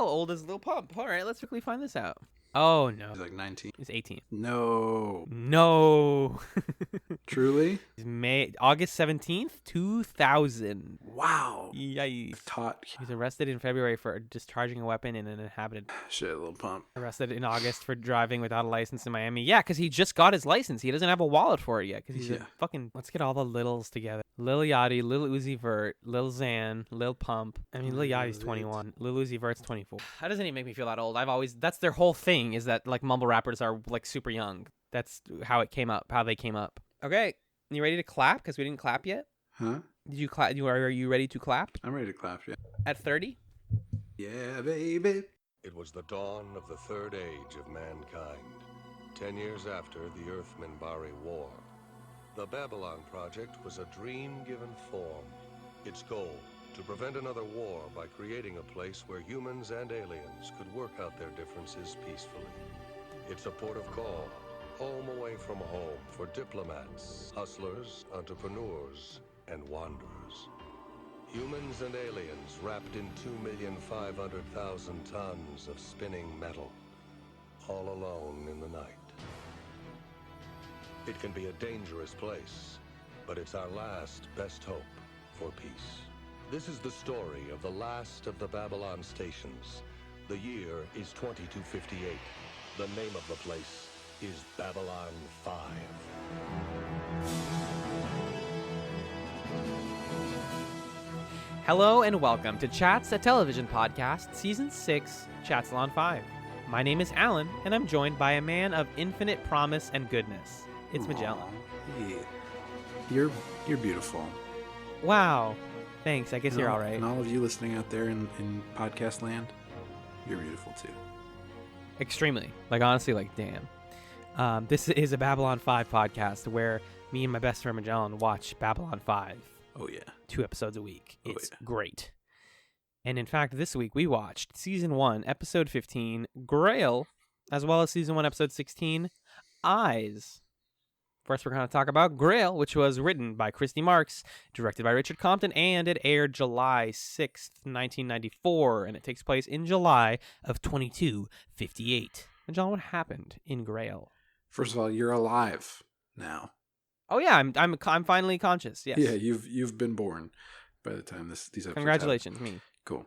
How old is Lil Pump? All right, let's quickly find this out. Oh, no. He's like 19. He's 18. No. He's Truly? August 17th, 2000. Wow. Yikes. He He's arrested in February for discharging a weapon in an inhabited. Shit, Lil Pump. Arrested in August for driving without a license in Miami. Yeah, because he just got his license. He doesn't have a wallet for it yet. Because he's a fucking. Let's get all the littles together. Lil Yachty, Lil Uzi Vert, Lil Xan, Lil Pump. I mean, Lil Yachty's 21. Lil Uzi Vert's 24. That doesn't even make me feel that old. That's their whole thing, is that like mumble rappers are like super young. That's how it came up, how they came up. Okay, you ready to clap? Because we didn't clap yet. Huh? Did you clap? Are you ready to clap? I'm ready to clap, yeah. At 30? Yeah, baby. It was the dawn of the third age of mankind, 10 years after the Earth-Minbari War. The Babylon Project was a dream given form. Its goal, to prevent another war by creating a place where humans and aliens could work out their differences peacefully. It's a port of call, home away from home for diplomats, hustlers, entrepreneurs, and wanderers. Humans and aliens wrapped in 2,500,000 tons of spinning metal, all alone in the night. It can be a dangerous place, but it's our last best hope for peace. This is the story of the last of the Babylon stations. The year is 2258. The name of the place is Babylon 5. Hello and welcome to Chats, a television podcast, Season 6, Chatzylon 5. My name is Allen, and I'm joined by a man of infinite promise and goodness. It's Magellan. Yeah. You're beautiful. Wow. Thanks. I guess you're all right. And all of you listening out there in podcast land, you're beautiful too. Extremely. Like, honestly, like, damn. This is a Babylon 5 podcast where me and my best friend Magellan watch Babylon 5. Oh, yeah. 2 episodes a week. It's great. And in fact, this week we watched Season 1, Episode 15, Grail, as well as Season 1, Episode 16, Eyes. First, we're going to talk about Grail, which was written by Christy Marks, directed by Richard Compton, and it aired July 6th, 1994, and it takes place in July of 2258. And John, what happened in Grail? First of all, you're alive now. Oh yeah, I'm finally conscious. Yes. Yeah, you've been born by the time these episodes. Congratulations, happen. me. Cool.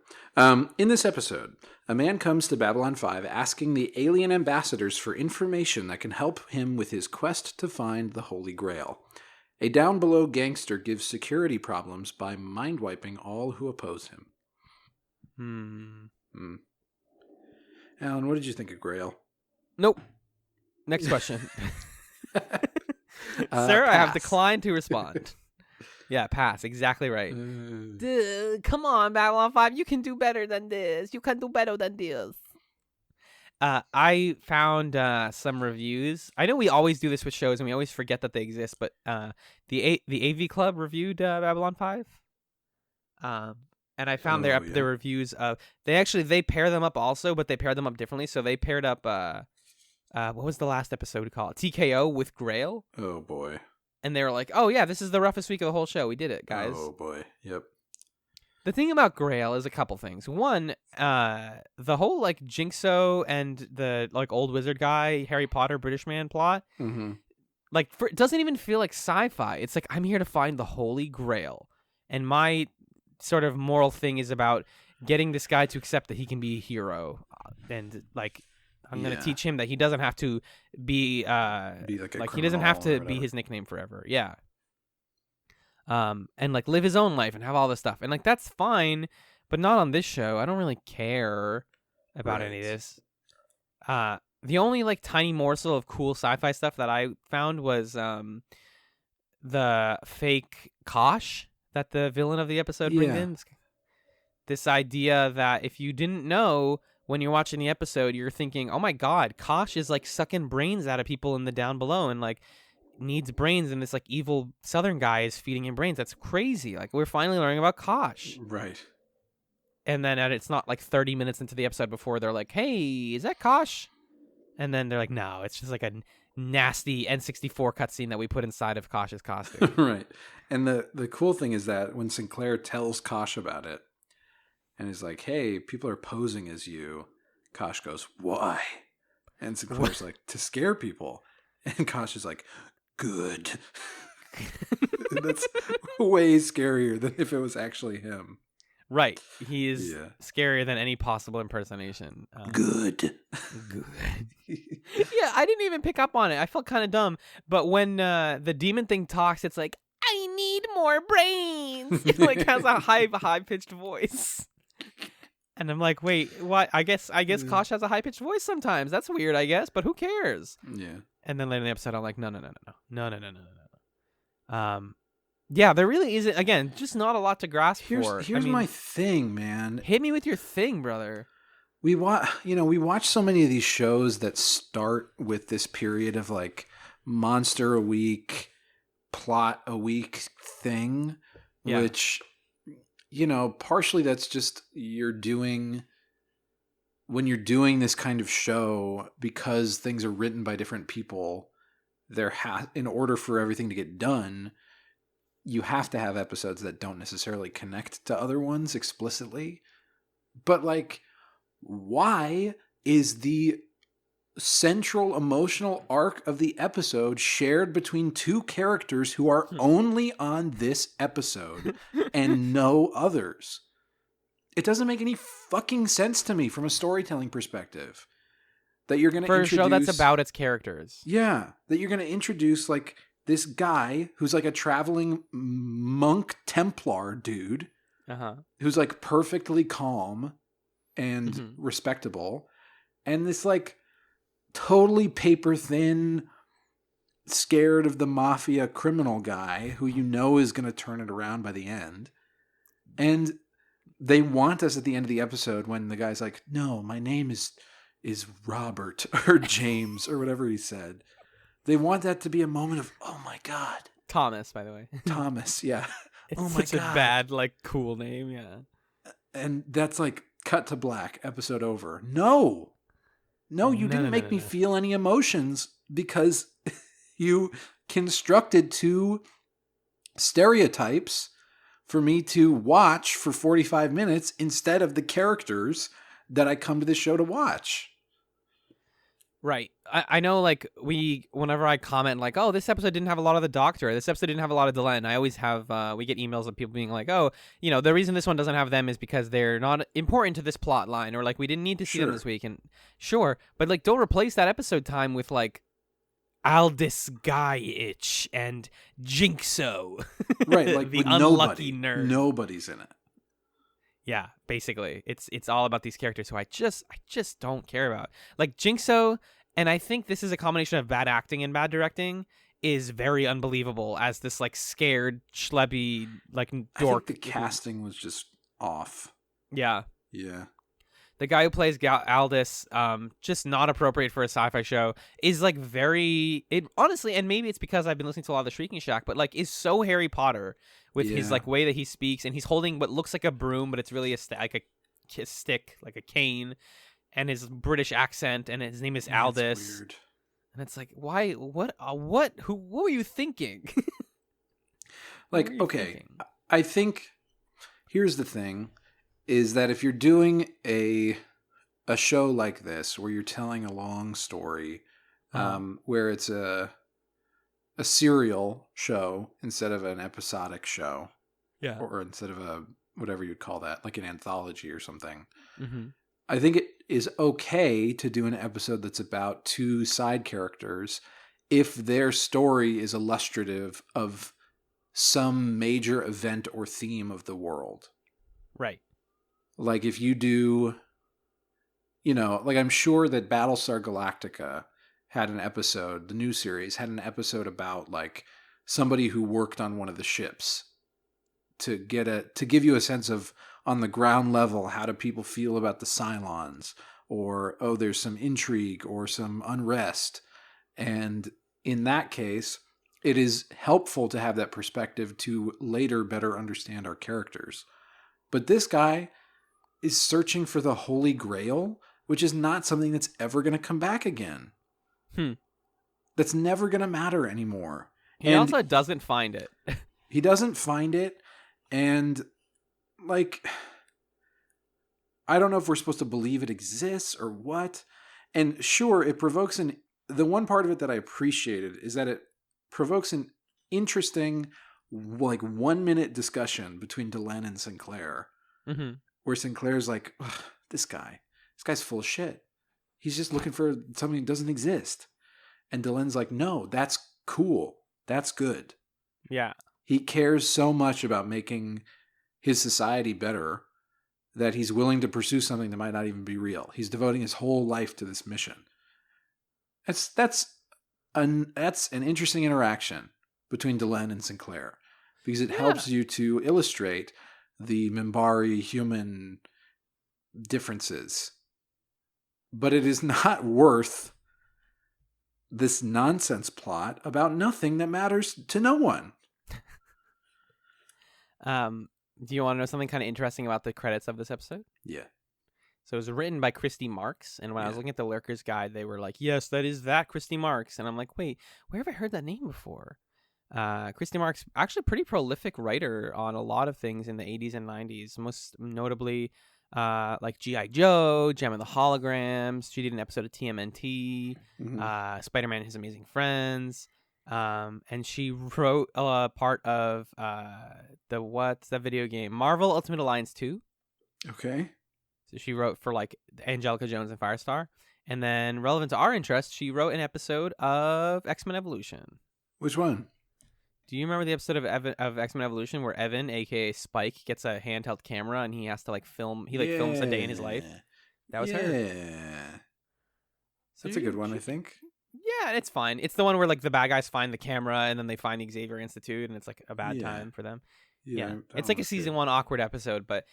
In this episode, a man comes to Babylon 5 asking the alien ambassadors for information that can help him with his quest to find the Holy Grail. A down-below gangster gives security problems by mind-wiping all who oppose him. Alan, what did you think of Grail? Nope. Next question. Sir, Pass. I have declined to respond. Yeah, pass. Exactly right. Come on, Babylon 5. You can do better than this. You can do better than this. I found some reviews. I know we always do this with shows, and we always forget that they exist, but the AV Club reviewed Babylon 5. And I found their reviews of... They pair them up also, but they pair them up differently. So they paired up... what was the last episode called? TKO with Grail. Oh, boy. And they were like, oh, yeah, this is the roughest week of the whole show. We did it, guys. Oh, boy. Yep. The thing about Grail is a couple things. One, the whole, like, Jinxo and the, like, old wizard guy, Harry Potter, British man plot, like, it doesn't even feel like sci-fi. It's like, I'm here to find the Holy Grail. And my sort of moral thing is about getting this guy to accept that he can be a hero. And, like... I'm going to teach him that he doesn't have to be like he doesn't have to be his nickname forever. Yeah. And like live his own life and have all this stuff. And like that's fine, but not on this show. I don't really care about any of this. The only like tiny morsel of cool sci-fi stuff that I found was the fake Kosh that the villain of the episode brings in. This idea that if you didn't know when you're watching the episode, you're thinking, oh my God, Kosh is like sucking brains out of people in the down below and like needs brains. And this like evil Southern guy is feeding him brains. That's crazy. Like we're finally learning about Kosh. Right. And then it's not like 30 minutes into the episode before they're like, hey, is that Kosh? And then they're like, no, it's just like a nasty N64 cutscene that we put inside of Kosh's costume. Right. And the cool thing is that when Sinclair tells Kosh about it, and is like, hey, people are posing as you. Kosh goes, why? And Sinclair's like, to scare people. And Kosh is like, good. That's way scarier than if it was actually him. Right. He is scarier than any possible impersonation. Good. Good. Yeah, I didn't even pick up on it. I felt kind of dumb. But when the demon thing talks, it's like, I need more brains. It like has a high-pitched voice. And I'm like, wait, what? I guess Kosh has a high-pitched voice sometimes. That's weird, I guess, but who cares? Yeah. And then later in the episode, I'm like, no. Yeah, there really isn't. Again, just not a lot to grasp for. Here's my thing, man. Hit me with your thing, brother. We watch so many of these shows that start with this period of like monster a week, plot a week thing, which, partially that's just when you're doing this kind of show, because things are written by different people, in order for everything to get done, you have to have episodes that don't necessarily connect to other ones explicitly. But like, why is the central emotional arc of the episode shared between two characters who are only on this episode and no others? It doesn't make any fucking sense to me from a storytelling perspective that you're going to introduce... For a show that's about its characters. Yeah, that you're going to introduce like this guy who's like a traveling monk Templar dude, who's like perfectly calm and respectable, and this like totally paper thin, scared of the mafia criminal guy who is going to turn it around by the end. And they want us at the end of the episode when the guy's like, no, my name is Robert or James or whatever he said. They want that to be a moment of, oh my God. Thomas, by the way. Thomas, yeah. It's oh my such God. A bad, like, cool name, yeah. And that's like, cut to black, episode over. No, you didn't make me feel any emotions because you constructed two stereotypes for me to watch for 45 minutes instead of the characters that I come to this show to watch. Right. I know, like, whenever I comment, like, oh, this episode didn't have a lot of the Doctor, this episode didn't have a lot of Delenn, I always have, we get emails of people being like, oh, the reason this one doesn't have them is because they're not important to this plot line, or, like, we didn't need to see them this week, and sure, but, like, don't replace that episode time with, like, Aldous Guy-itch and Jinxo. Right, like, the unlucky nerd. Nobody's in it. Yeah, basically, it's all about these characters who I just don't care about. Like Jinxo, and I think this is a combination of bad acting and bad directing, is very unbelievable as this like scared, schlebby, like dork. I think the casting was just off. Yeah. Yeah. The guy who plays Aldous, just not appropriate for a sci-fi show, is like honestly, and maybe it's because I've been listening to a lot of the Shrieking Shack, but like is so Harry Potter with his like way that he speaks, and he's holding what looks like a broom, but it's really a stick, like a cane, and his British accent, and his name is Aldous. That's weird. And it's like, why? What? What were you thinking? Like, okay, I think here's the thing. Is that if you're doing a show like this where you're telling a long story, where it's a serial show instead of an episodic show, or instead of a whatever you'd call that, like an anthology or something, I think it is okay to do an episode that's about two side characters if their story is illustrative of some major event or theme of the world. Right. Like if you do, like I'm sure that Battlestar Galactica had an episode, the new series had an episode about like somebody who worked on one of the ships to give you a sense of on the ground level, how do people feel about the Cylons, or, oh, there's some intrigue or some unrest. And in that case, it is helpful to have that perspective to later better understand our characters. But this guy is searching for the Holy Grail, which is not something that's ever going to come back again. That's never going to matter anymore. He also doesn't find it. He doesn't find it, and like I don't know if we're supposed to believe it exists or what. And sure, it provokes the one part of it that I appreciated is that it provokes an interesting, like 1 minute discussion between Delenn and Sinclair, where Sinclair's like, this guy's full of shit. He's just looking for something that doesn't exist. And Delenn's like, no, that's cool. That's good. Yeah. He cares so much about making his society better that he's willing to pursue something that might not even be real. He's devoting his whole life to this mission. That's an interesting interaction between Delenn and Sinclair, because it helps you to illustrate the Minbari human differences. But it is not worth this nonsense plot about nothing that matters to no one. Do you want to know something kind of interesting about the credits of this episode? Yeah. So it was written by Christy Marks, and when I was looking at the Lurker's Guide, they were like, yes, that is that Christy Marks. And I'm like, wait, where have I heard that name before? Christy Marks, actually pretty prolific writer on a lot of things in the 80s and 90s, most notably like G.I. Joe, Gem of the Holograms. She did an episode of TMNT, Spider-Man and His Amazing Friends. And she wrote a part of what's that video game? Marvel Ultimate Alliance 2. Okay. So she wrote for like Angelica Jones and Firestar. And then relevant to our interest, she wrote an episode of X-Men Evolution. Which one? Do you remember the episode of X-Men Evolution where Evan, aka Spike, gets a handheld camera and he has to like film? He films a day in his life. That was her. Yeah. So that's a good one, I think. Yeah, it's fine. It's the one where like the bad guys find the camera and then they find the Xavier Institute and it's like a bad time for them. Yeah. It's like a season 1 awkward episode, but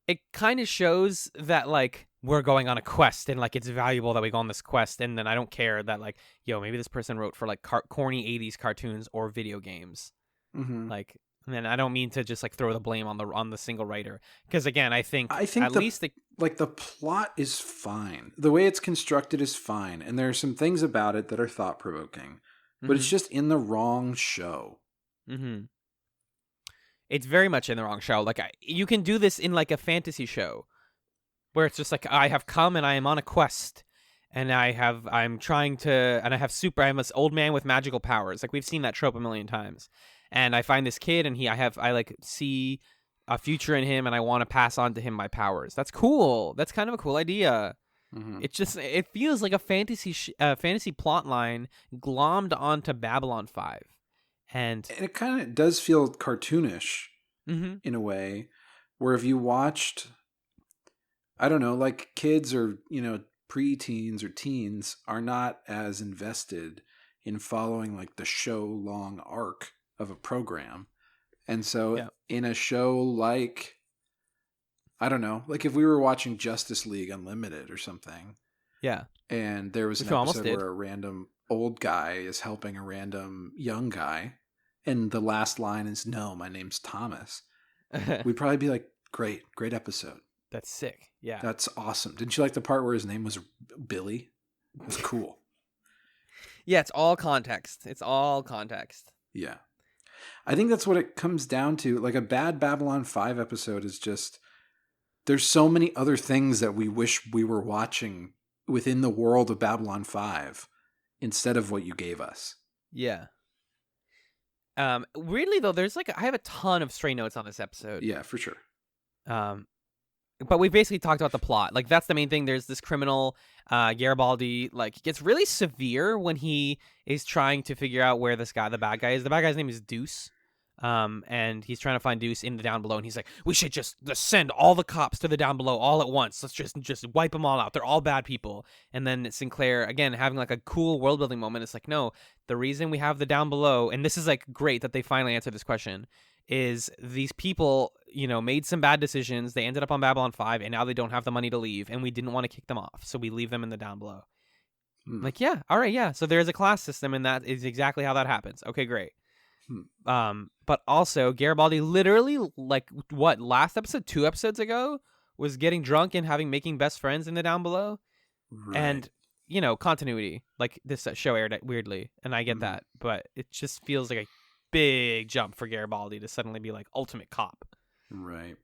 it kind of shows that like we're going on a quest and like it's valuable that we go on this quest, and then I don't care that like, yo, maybe this person wrote for like corny 80s cartoons or video games. Like, and then I don't mean to just like throw the blame on the single writer, because again, I think at least the plot is fine. The way it's constructed is fine, and there are some things about it that are thought provoking, but it's just in the wrong show. It's very much in the wrong show. Like you can do this in like a fantasy show, where it's just like, I have come and I am on a quest, and I'm this old man with magical powers. Like we've seen that trope a million times. And I find this kid, and I like see a future in him, and I want to pass on to him my powers. That's cool. That's kind of a cool idea. It feels like a fantasy plot line glommed onto Babylon 5. And it kind of does feel cartoonish in a way, where if you watched, I don't know, like kids or, pre-teens or teens are not as invested in following like the show long arc of a program. And so in a show like, I don't know, like if we were watching Justice League Unlimited or something. Yeah. And there was an episode where a random old guy is helping a random young guy, and the last line is, "No, my name's Thomas." We'd probably be like, great episode. That's sick. Yeah. That's awesome. Didn't you like the part where his name was Billy? It was cool. Yeah, it's all context. Yeah. I think that's what it comes down to. Like a bad Babylon 5 episode is just, there's so many other things that we wish we were watching within the world of Babylon 5 instead of what you gave us. Yeah. Weirdly though, there's like, I have a ton of stray notes on this episode. Yeah, for sure. But we basically talked about the plot. Like, that's the main thing. There's this criminal, Garibaldi, like, gets really severe when he is trying to figure out where the bad guy is. The bad guy's name is Deuce. And he's trying to find Deuce in the down below. And he's like, we should just send all the cops to the down below all at once. Let's just wipe them all out. They're all bad people. And then Sinclair, again, having like a cool world building moment. It's like, no, the reason we have the down below, and this is like great that they finally answered this question, is these people, made some bad decisions. They ended up on Babylon 5, and now they don't have the money to leave, and we didn't want to kick them off, so we leave them in the down below. Like, yeah, all right, yeah. So there's a class system, and that is exactly how that happens. Okay, great. But also, Garibaldi literally, like, last episode, 2 episodes ago, was getting drunk and making best friends in the down below. Right. And, continuity. Like, this show aired weirdly, and I get that, but it just feels like a big jump for Garibaldi to suddenly be like ultimate cop. Right.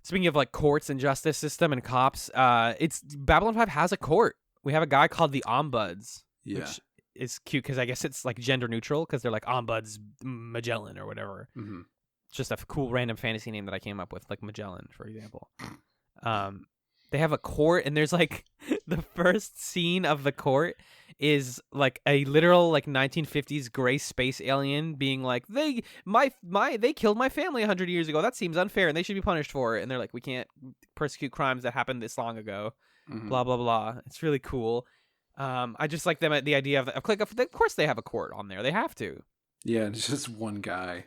Speaking of like courts and justice system and cops, it's Babylon 5 has a court. We have a guy called the Ombuds, which is cute because I guess it's like gender neutral because they're like Ombuds Magellan or whatever. Mm-hmm. It's just a cool random fantasy name that I came up with, like Magellan, for example. They have a court, and there's like the first scene of the court is like a literal like 1950s gray space alien being like, they killed my family 100 years ago. That seems unfair, and they should be punished for it. And they're like, we can't persecute crimes that happened this long ago. Mm-hmm. Blah blah blah. It's really cool. I just like them at the idea of course they have a court on there. They have to. Yeah, it's just one guy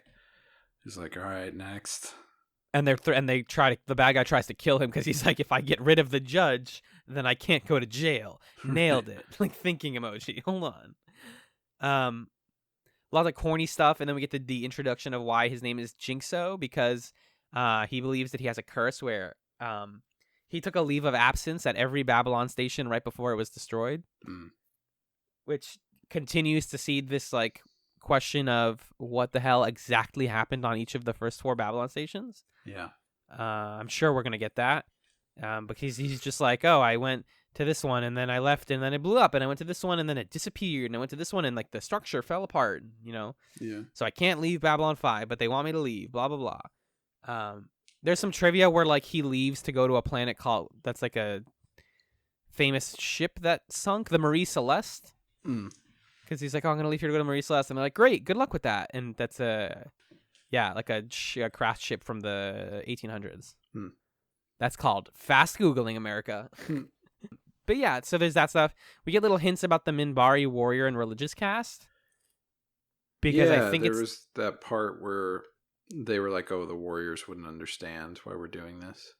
who's like, all right, next. And the bad guy tries to kill him because he's like, if I get rid of the judge, then I can't go to jail. Nailed it. Like thinking emoji. Hold on. A lot of corny stuff, and then we get the introduction of why his name is Jinxo, because he believes that he has a curse where he took a leave of absence at every Babylon station right before it was destroyed, which continues to seed this like question of what the hell exactly happened on each of the first 4 Babylon stations. Yeah. I'm sure we're going to get that. Because he's just like, oh, I went to this one and then I left and then it blew up and I went to this one and then it disappeared and I went to this one and like the structure fell apart, you know? Yeah. So I can't leave Babylon 5, but they want me to leave, blah, blah, blah. There's some trivia where like he leaves to go to a planet that's like a famous ship that sunk, the Marie Celeste. Because he's like, oh, I'm going to leave here to go to Marie Celeste. And they're like, great, good luck with that. And that's like a craft ship from the 1800s. That's called fast Googling, America. But yeah, so there's that stuff. We get little hints about the Minbari warrior and religious caste. Because I think there was that part where they were like, oh, the warriors wouldn't understand why we're doing this.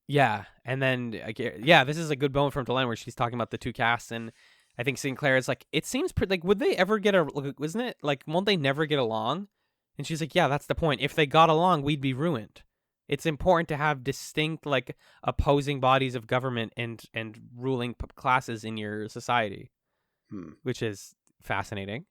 Yeah. And then, this is a good moment from Delenn where she's talking about the 2 castes. And I think Sinclair is like, it seems like, would they ever wasn't it like, won't they never get along? And she's like, yeah, that's the point. If they got along, we'd be ruined. It's important to have distinct, like, opposing bodies of government and ruling classes in your society, which is fascinating.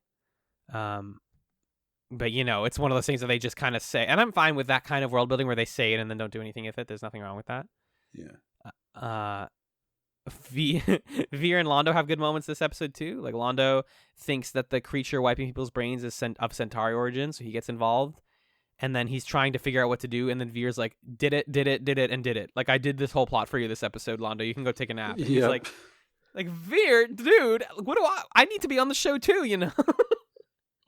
But, you know, it's one of those things that they just kind of say. And I'm fine with that kind of world building where they say it and then don't do anything with it. There's nothing wrong with that. Yeah. Veer and Londo have good moments this episode too. Like Londo thinks that the creature wiping people's brains is of Centauri origin, so he gets involved, and then he's trying to figure out what to do. And then Veer's like, "Did it, and did it. Like I did this whole plot for you this episode, Londo. You can go take a nap." And he's like Veer, dude, what do I need to be on the show too, you know?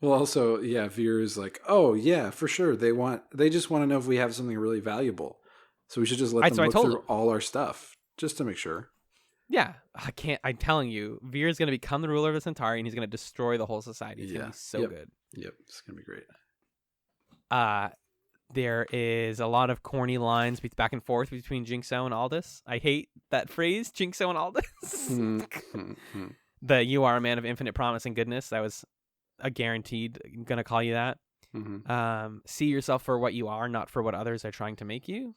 Well, also, yeah, Veer is like, oh yeah, for sure. They just want to know if we have something really valuable, so we should just let them look through all our stuff just to make sure. Yeah, I'm telling you, Veer is going to become the ruler of the Centauri, and he's going to destroy the whole society. It's going to be so good. Yep, it's going to be great. There is a lot of corny lines back and forth between Jinxo and Aldous. I hate that phrase, Jinxo and Aldous. The "you are a man of infinite promise and goodness." That was a guaranteed going to call you that. See yourself for what you are, not for what others are trying to make you.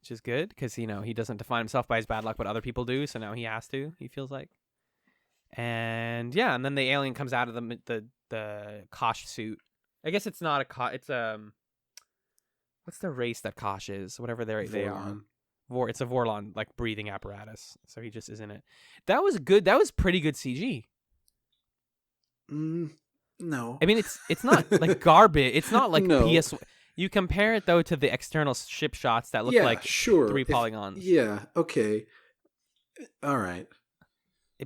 Which is good because, you know, he doesn't define himself by his bad luck, but other people do. So now he has to, he feels like. And yeah, and then the alien comes out of the Kosh suit. I guess it's not a Kosh. It's what's the race that Kosh is? Whatever they are. It's a Vorlon, like breathing apparatus. So he just is in it. That was good. That was pretty good CG. No. I mean, it's not like garbage. It's not like PS. You compare it, though, to the external ship shots that look like 3 polygons. Yeah, okay. All right.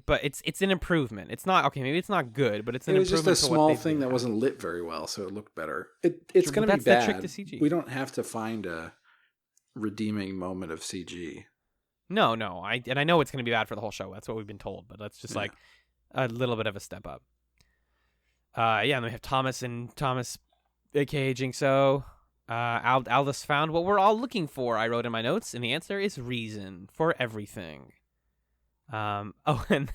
But it's an improvement. It's not, okay, maybe it's not good, but it's an improvement. It was just a small thing that wasn't lit very well, so it looked better. It's going to be bad. That's the trick to CG. We don't have to find a redeeming moment of CG. No. I know it's going to be bad for the whole show. That's what we've been told, but that's just like a little bit of a step up. And then we have Thomas, a.k.a. Jinxo. Aldous found what we're all looking for, I wrote in my notes, and the answer is reason for everything. And then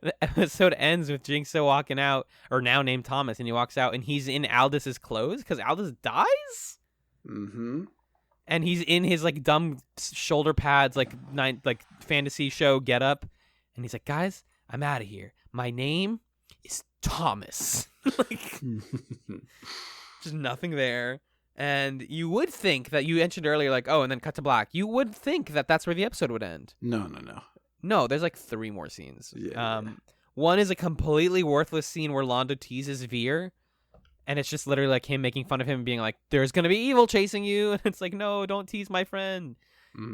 the episode ends with Jinxo walking out, or now named Thomas, and he walks out, and he's in Aldous' clothes because Aldous dies. And he's in his like dumb shoulder pads, like fantasy show getup, and he's like, "Guys, I'm out of here. My name is Thomas." Just nothing there. And you would think that you mentioned earlier, like, oh, and then cut to black. You would think that that's where the episode would end. No. No, there's like 3 more scenes. Yeah. One is a completely worthless scene where Londo teases Veer, and it's just literally like him making fun of him, being like, "There's gonna be evil chasing you," and it's like, "No, don't tease my friend."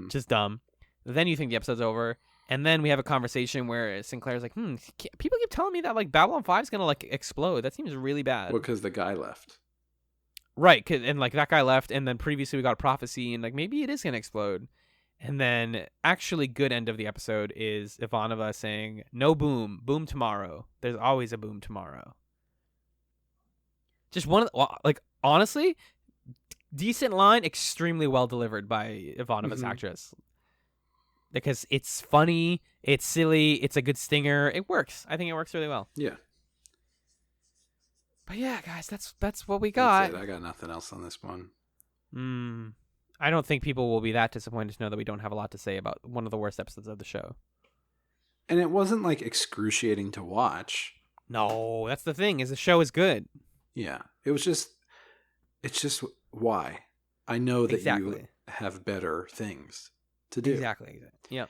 Just dumb. Then you think the episode's over, and then we have a conversation where Sinclair's like, people keep telling me that like Babylon 5 is gonna like explode. That seems really bad. Well, because the guy left. Right, and like that guy left, and then previously we got a prophecy, and like maybe it is gonna explode. And then actually good end of the episode is Ivanova saying, "No boom tomorrow. There's always a boom tomorrow." Just like honestly, decent line, extremely well delivered by Ivanova's actress. Because it's funny, it's silly, it's a good stinger. It works. I think it works really well. Yeah. But yeah, guys, that's what we got. That's it. I got nothing else on this one. I don't think people will be that disappointed to know that we don't have a lot to say about one of the worst episodes of the show. And it wasn't like excruciating to watch. No, that's the thing, is the show is good. Yeah. It's just why? I know that you have better things to do. Exactly. Yeah.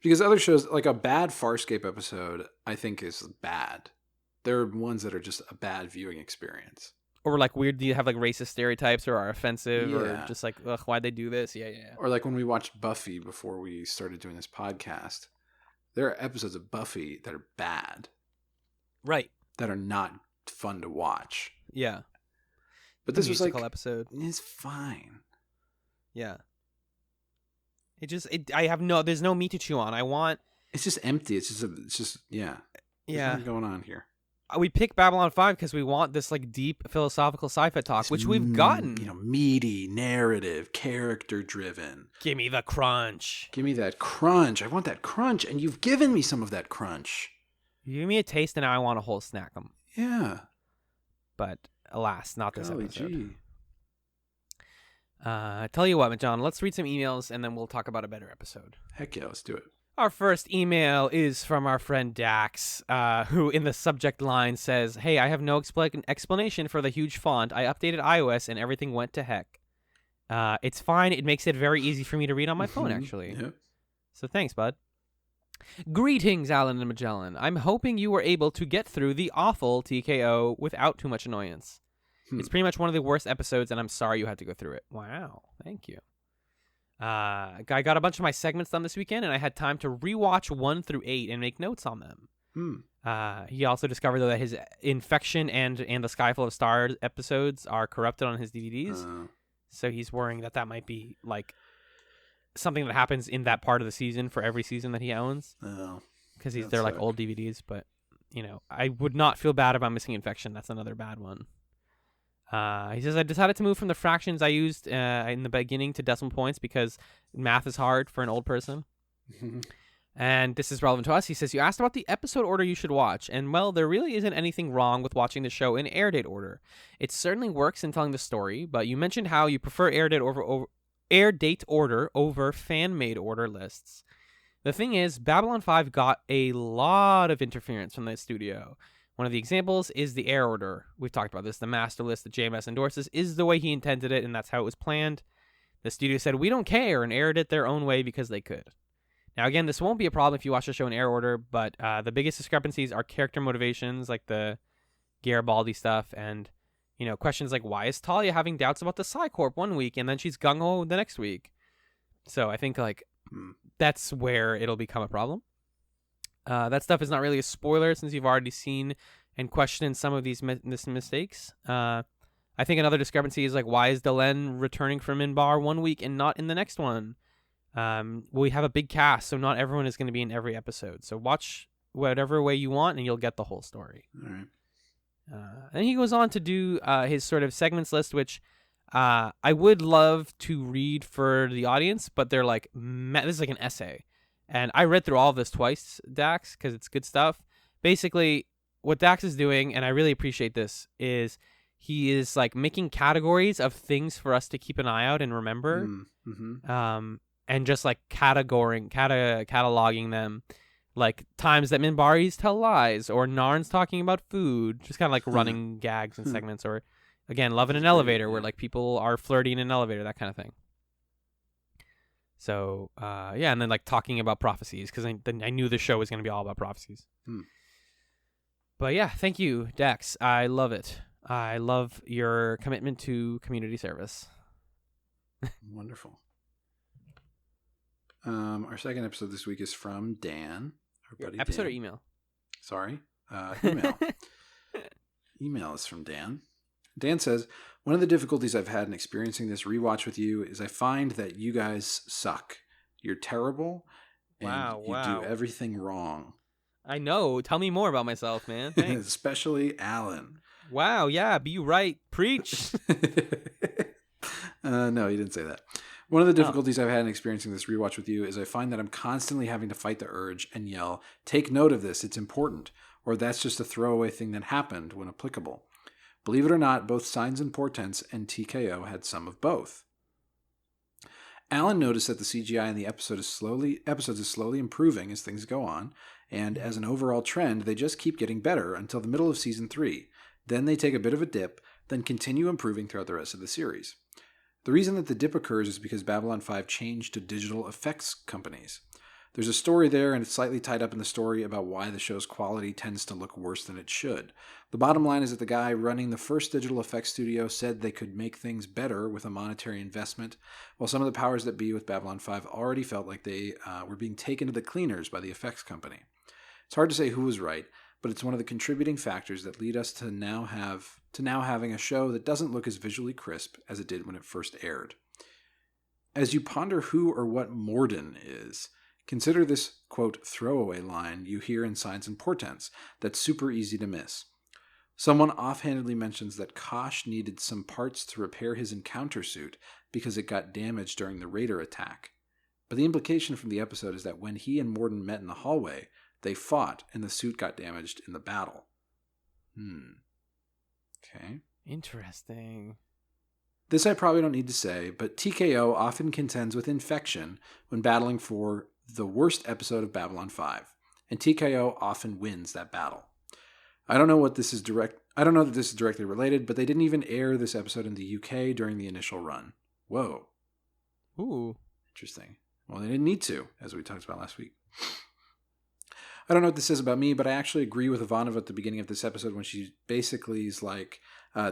Because other shows, like a bad Farscape episode, I think is bad. There are ones that are just a bad viewing experience. Or like weird, do you have like racist stereotypes or are offensive or just like, ugh, why'd they do this? Yeah. Or like when we watched Buffy before we started doing this podcast, there are episodes of Buffy that are bad. Right. That are not fun to watch. Yeah. But this was like episode. It's fine. Yeah. There's no meat to chew on. It's just empty. It's just yeah. There's nothing going on here. We picked Babylon 5 because we want this like deep philosophical sci-fi talk, which we've gotten. Meaty, narrative, character-driven. Give me the crunch. Give me that crunch. I want that crunch, and you've given me some of that crunch. You give me a taste, and now I want a whole snack 'em. Yeah. But alas, not this episode. Gee. Tell you what, John, let's read some emails, and then we'll talk about a better episode. Heck yeah, let's do it. Our first email is from our friend Dax, who in the subject line says, "Hey, I have no explanation for the huge font. I updated iOS and everything went to heck. It's fine. It makes it very easy for me to read on my phone, actually." Yeah. So thanks, bud. Greetings, Allen and Magellan. I'm hoping you were able to get through the awful TKO without too much annoyance. It's pretty much one of the worst episodes, and I'm sorry you had to go through it. Wow. Thank you. I got a bunch of my segments done this weekend, and I had time to rewatch 1 through 8 and make notes on them. He also discovered though that his Infection and the Sky Full of Stars episodes are corrupted on his DVDs, so he's worrying that might be like something that happens in that part of the season for every season that he owns. Because they're like old DVDs, but I would not feel bad about missing Infection. That's another bad one. He says, I decided to move from the fractions I used in the beginning to decimal points because math is hard for an old person. And this is relevant to us. He says, you asked about the episode order you should watch. And, well, there really isn't anything wrong with watching the show in air date order. It certainly works in telling the story, but you mentioned how you prefer air date order over fan-made order lists. The thing is, Babylon 5 got a lot of interference from the studio. One of the examples is the air order. We've talked about this. The master list that JMS endorses is the way he intended it, and that's how it was planned. The studio said, we don't care, and aired it their own way because they could. Now, again, this won't be a problem if you watch the show in air order, but the biggest discrepancies are character motivations, like the Garibaldi stuff, and questions like, why is Talia having doubts about the Psycorp one week, and then she's gung-ho the next week? So I think that's where it'll become a problem. That stuff is not really a spoiler since you've already seen and questioned some of these mistakes. I think another discrepancy is like, why is Delenn returning from Minbar one week and not in the next one? We have a big cast, so not everyone is going to be in every episode. So watch whatever way you want, and you'll get the whole story. All right. Then he goes on to do his sort of segments list, which I would love to read for the audience, but they're like, this is like an essay. And I read through all of this twice, Dax, because it's good stuff. Basically, what Dax is doing, and I really appreciate this, is he is like making categories of things for us to keep an eye out and remember, and just like cataloging them, like times that Minbaris tell lies, or Narn's talking about food, just kind of like running gags and segments, or Again, Love in an Elevator, where like people are flirting in an elevator, that kind of thing. So, yeah, and then like talking about prophecies, because I knew the show was going to be all about prophecies. But yeah, thank you, Dax. I love it. I love your commitment to community service. Wonderful. Our second episode this week is from Dan. Our buddy Episode Dan. or email? Sorry. Email. Email is from Dan. Dan says, one of the difficulties I've had in experiencing this rewatch with you is I find that you guys suck. You're terrible, and you do everything wrong. I know. Tell me more about myself, man. Thanks. Especially Allen. Wow, yeah, be right. Preach. No, he didn't say that. One of the difficulties I've had in experiencing this rewatch with you is I find that I'm constantly having to fight the urge and yell, take note of this, it's important, or that's just a throwaway thing that happened when applicable. Believe it or not, both Signs and Portents and TKO had some of both. Allen noticed that the CGI in the episodes is slowly improving as things go on, and as an overall trend, they just keep getting better until the middle of season 3. Then they take a bit of a dip, then continue improving throughout the rest of the series. The reason that the dip occurs is because Babylon 5 changed to digital effects companies. There's a story there, and it's slightly tied up in the story about why the show's quality tends to look worse than it should. The bottom line is that the guy running the first digital effects studio said they could make things better with a monetary investment, while some of the powers that be with Babylon 5 already felt like they were being taken to the cleaners by the effects company. It's hard to say who was right, but it's one of the contributing factors that lead us to now having a show that doesn't look as visually crisp as it did when it first aired. As you ponder who or what Morden is, consider this, quote, throwaway line you hear in Signs and Portents that's super easy to miss. Someone offhandedly mentions that Kosh needed some parts to repair his encounter suit because it got damaged during the Raider attack. But the implication from the episode is that when he and Morden met in the hallway, they fought and the suit got damaged in the battle. Okay. Interesting. This I probably don't need to say, but TKO often contends with infection when battling for the worst episode of Babylon 5, and TKO often wins that battle. I don't know that this is directly related, but they didn't even air this episode in the UK during the initial run. Whoa. Ooh. Interesting. Well, they didn't need to, as we talked about last week. I don't know what this says about me, but I actually agree with Ivanova at the beginning of this episode when she basically is like,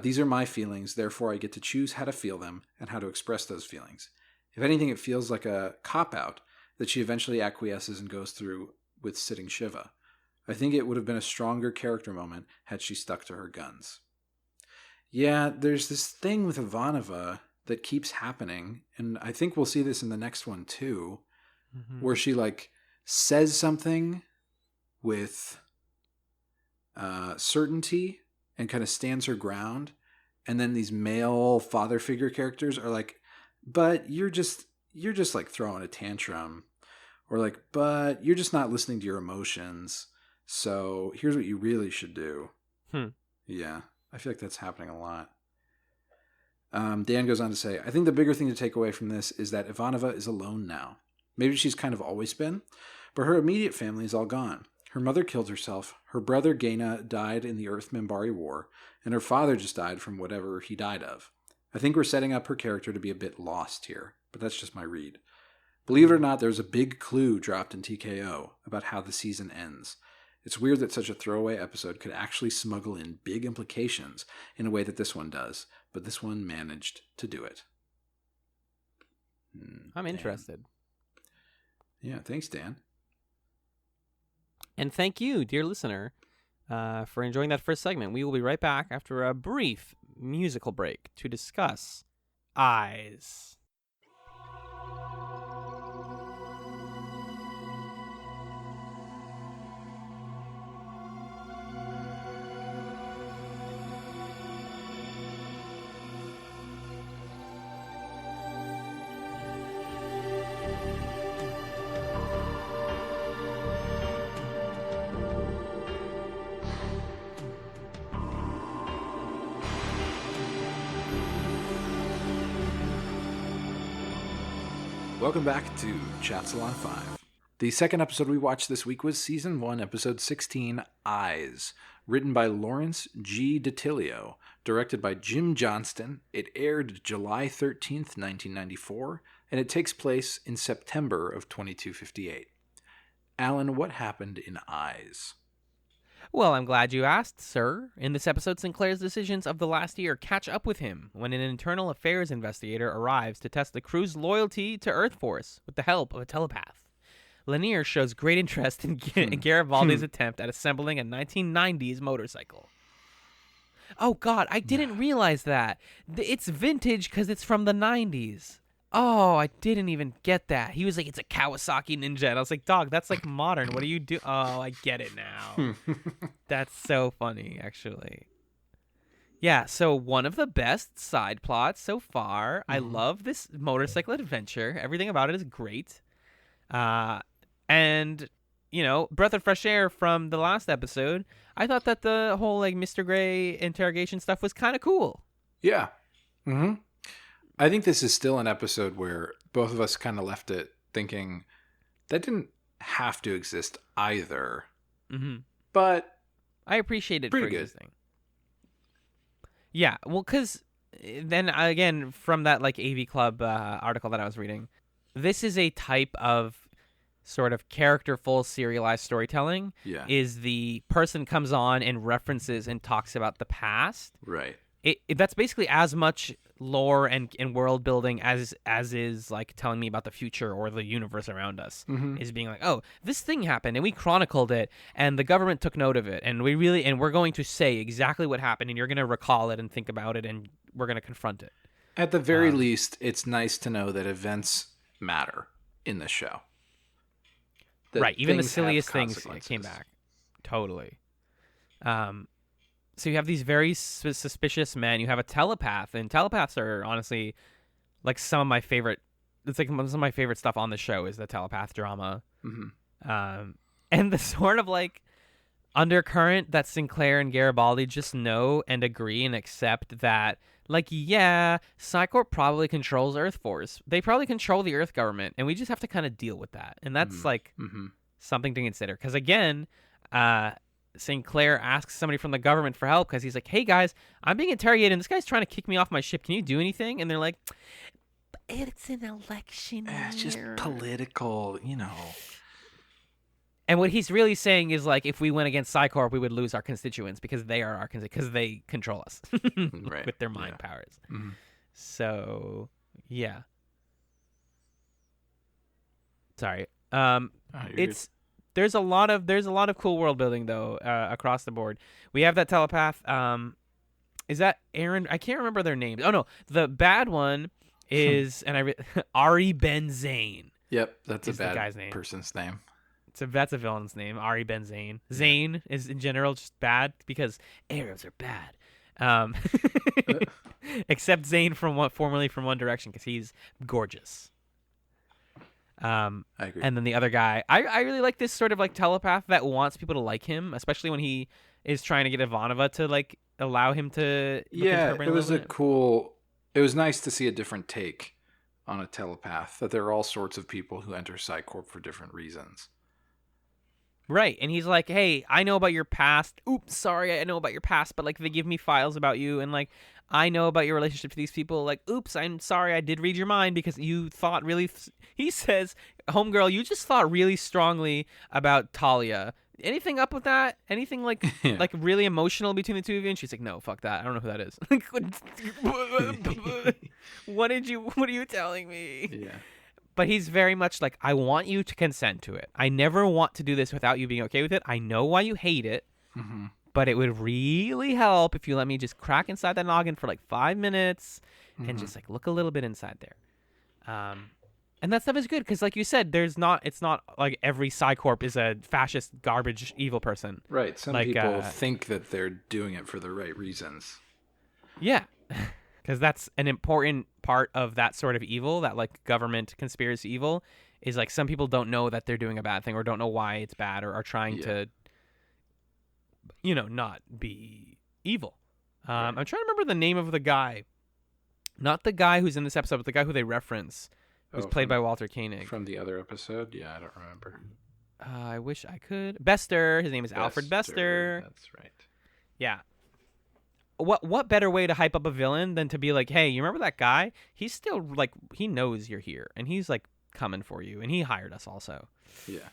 these are my feelings, therefore I get to choose how to feel them and how to express those feelings. If anything, it feels like a cop-out that she eventually acquiesces and goes through with sitting Shiva. I think it would have been a stronger character moment had she stuck to her guns. Yeah, there's this thing with Ivanova that keeps happening, and I think we'll see this in the next one too, where she like says something with certainty and kind of stands her ground, and then these male father figure characters are like, but you're just like throwing a tantrum, or like, but you're just not listening to your emotions, so here's what you really should do. Yeah, I feel like that's happening a lot. Dan goes on to say, I think the bigger thing to take away from this is that Ivanova is alone now. Maybe she's kind of always been, but her immediate family is all gone. Her mother killed herself, her brother Gaina died in the Earth-Minbari War, and her father just died from whatever he died of. I think we're setting up her character to be a bit lost here, but that's just my read. Believe it or not, there's a big clue dropped in TKO about how the season ends. It's weird that such a throwaway episode could actually smuggle in big implications in a way that this one does, but this one managed to do it. I'm interested. Yeah, thanks, Dan. And thank you, dear listener, for enjoying that first segment. We will be right back after a brief musical break to discuss Eyes. Welcome back to Chatzylon 5. The second episode we watched this week was Season 1, Episode 16, Eyes, Written by Lawrence G. DiTilio. Directed by Jim Johnston. It aired July 13th, 1994, and it takes place in September of 2258. Alan, what happened in Eyes? Well, I'm glad you asked, sir. In this episode, Sinclair's decisions of the last year catch up with him when an internal affairs investigator arrives to test the crew's loyalty to Earth Force with the help of a telepath. Lanier shows great interest in Garibaldi's attempt at assembling a 1990s motorcycle. Oh, God, I didn't realize that. It's vintage because it's from the 90s. Oh, I didn't even get that. He was like, it's a Kawasaki Ninja. And I was like, dog, that's like modern. What do you do? Oh, I get it now. That's so funny, actually. Yeah, so one of the best side plots so far. I love this motorcycle adventure. Everything about it is great. And, breath of fresh air from the last episode. I thought that the whole, Mr. Gray interrogation stuff was kind of cool. Yeah. Mm-hmm. I think this is still an episode where both of us kind of left it thinking that didn't have to exist either. Mm-hmm. But I appreciate it pretty for good. existing. Yeah, well, because then, again, from that, AV Club article that I was reading, this is a type of sort of characterful serialized storytelling. Yeah. Is the person comes on and references and talks about the past. Right. That's basically as much lore and world building as is telling me about the future or the universe around us. Mm-hmm. Is being like, oh, this thing happened and we chronicled it and the government took note of it and we're going to say exactly what happened and you're going to recall it and think about it and we're going to confront it. At the very least, it's nice to know that events matter in the show. That right, even the things have silliest things consequences. came back. Totally. So you have these very suspicious men. You have a telepath, and telepaths are honestly some of my favorite. It's some of my favorite stuff on the show is the telepath drama. Mm-hmm. And the sort of undercurrent that Sinclair and Garibaldi just know and agree and accept that, yeah, Psycorp probably controls Earth Force. They probably control the Earth government, and we just have to kind of deal with that. And that's something to consider. Because again, Sinclair asks somebody from the government for help because he's like, hey guys, I'm being interrogated and this guy's trying to kick me off my ship. Can you do anything? And they're like, it's an election year. It's just political, And what he's really saying is if we went against Psycorp, we would lose our constituents because they are our because they control us Right. with their mind powers. Mm-hmm. So yeah. Sorry. It's there's a lot of cool world building though across the board. We have that telepath. Is that Aaron? I can't remember their names. Oh no, the bad one is Ari Ben Zane. Yep, that's a is the bad guy's name. person's name. So that's a villain's name, Ari Ben Zane. Zane is in general just bad because Arabs are bad. Except Zane formerly from One Direction because he's gorgeous. I agree. And then the other guy, I really like this sort of telepath that wants people to like him, especially when he is trying to get Ivanova to allow him to. Yeah, it was it was nice to see a different take on a telepath. That there are all sorts of people who enter Psycorp for different reasons. Right, and he's like, hey, I know about your past. Oops, sorry, I know about your past, but they give me files about you, and I know about your relationship to these people. Oops, I'm sorry, I did read your mind because you thought really. He says, homegirl, you just thought really strongly about Talia. Anything up with that? Anything really emotional between the two of you? And she's like, no, fuck that. I don't know who that is. What are you telling me? Yeah. But he's very much I want you to consent to it. I never want to do this without you being okay with it. I know why you hate it, but it would really help if you let me just crack inside that noggin for 5 minutes and just look a little bit inside there. And that stuff is good because, like you said, it's not every Psycorp is a fascist, garbage, evil person. Right. Some people think that they're doing it for the right reasons. Yeah. Because that's an important part of that sort of evil, that government conspiracy evil, is some people don't know that they're doing a bad thing or don't know why it's bad or are trying to, not be evil. Right. I'm trying to remember the name of the guy. Not the guy who's in this episode, but the guy who they reference, who's played by Walter Koenig. From the other episode? Yeah, I don't remember. I wish I could. Bester. His name is Alfred Bester. That's right. Yeah. What better way to hype up a villain than to be like, hey, you remember that guy? He's still like, he knows you're here, and he's like coming for you, and he hired us also. Yeah.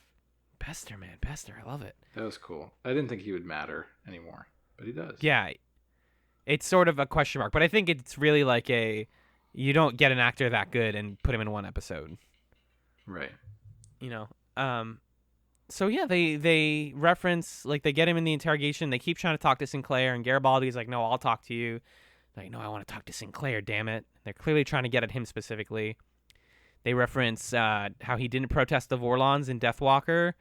Bester, man, Bester, I love it. That was cool. I didn't think he would matter anymore, but he does. Yeah, it's sort of a question mark, but I think it's really like you don't get an actor that good and put him in one episode. Right. You know. So yeah, they reference, like, they get him in the interrogation. They keep trying to talk to Sinclair, and Garibaldi's like, no, I'll talk to you. Like, no, I want to talk to Sinclair, damn it. They're clearly trying to get at him specifically. They reference how he didn't protest the Vorlons in Deathwalker.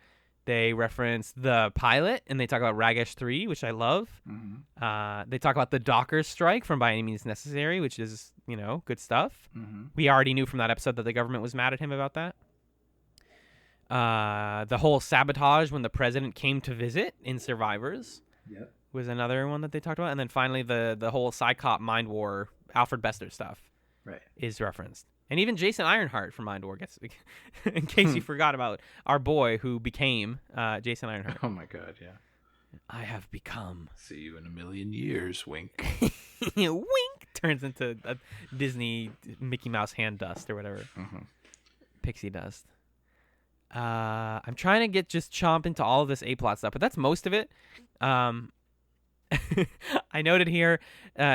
They reference the pilot, and they talk about Ragesh 3, which I love. Mm-hmm. They talk about the Dockers strike from By Any Means Necessary, which is, good stuff. Mm-hmm. We already knew from that episode that the government was mad at him about that. The whole sabotage when the president came to visit in Survivors was another one that they talked about. And then finally, the whole Psychop Mind War, Alfred Bester stuff is referenced. And even Jason Ironheart from Mind War gets, in case you forgot about our boy who became Jason Ironheart. Oh my God, yeah. I have become. See you in a million years, wink. Wink! Turns into a Disney Mickey Mouse hand dust or whatever. Mm-hmm. Pixie dust. I'm trying to just chomp into all of this A-plot stuff, but that's most of it. I noted here,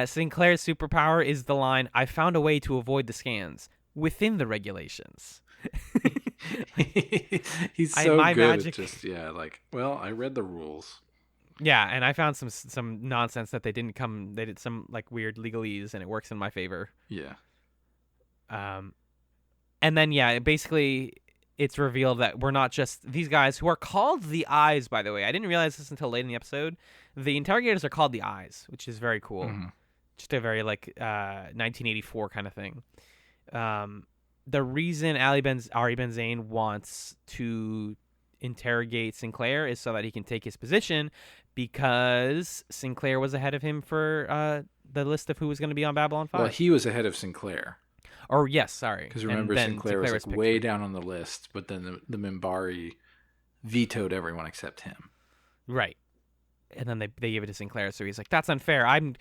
Sinclair's superpower is the line, I found a way to avoid the scans within the regulations. He's so good magic... at just, well, I read the rules. Yeah, and I found some nonsense that they did some like weird legalese, and it works in my favor. Yeah. And then, yeah, basically... it's revealed that we're not just these guys who are called the Eyes, by the way. I didn't realize this until late in the episode. The interrogators are called the Eyes, which is very cool. Mm-hmm. Just a very 1984 kind of thing. The reason Ari Ben-Zain wants to interrogate Sinclair is so that he can take his position, because Sinclair was ahead of him for the list of who was going to be on Babylon 5. Well, he was ahead of Sinclair. Or yes, sorry. Because remember, Sinclair was way down on the list, but then the Minbari vetoed everyone except him. Right. And then they gave it to Sinclair, so he's like, that's unfair. I'm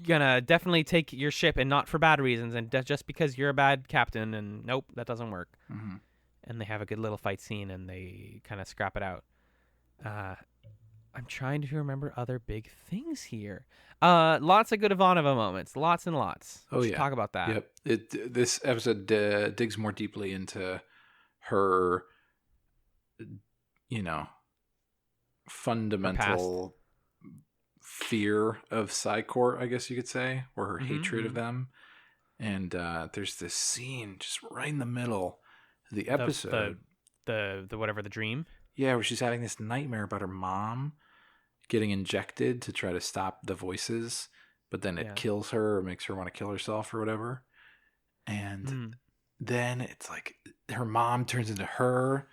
gonna definitely take your ship, and not for bad reasons, and just because you're a bad captain, and nope, that doesn't work. Mm-hmm. And they have a good little fight scene, and they kind of scrap it out. I'm trying to remember other big things here. Lots of good Ivanova moments. Lots and lots. Oh, yeah. Talk about that. Yep. This episode digs more deeply into her, fundamental fear of Psy-Corps, I guess you could say, or her hatred of them. And there's this scene just right in the middle of the episode. The whatever, the dream? Yeah, where she's having this nightmare about her mom getting injected to try to stop the voices, but then it kills her or makes her want to kill herself or whatever. And then it's like her mom turns into her.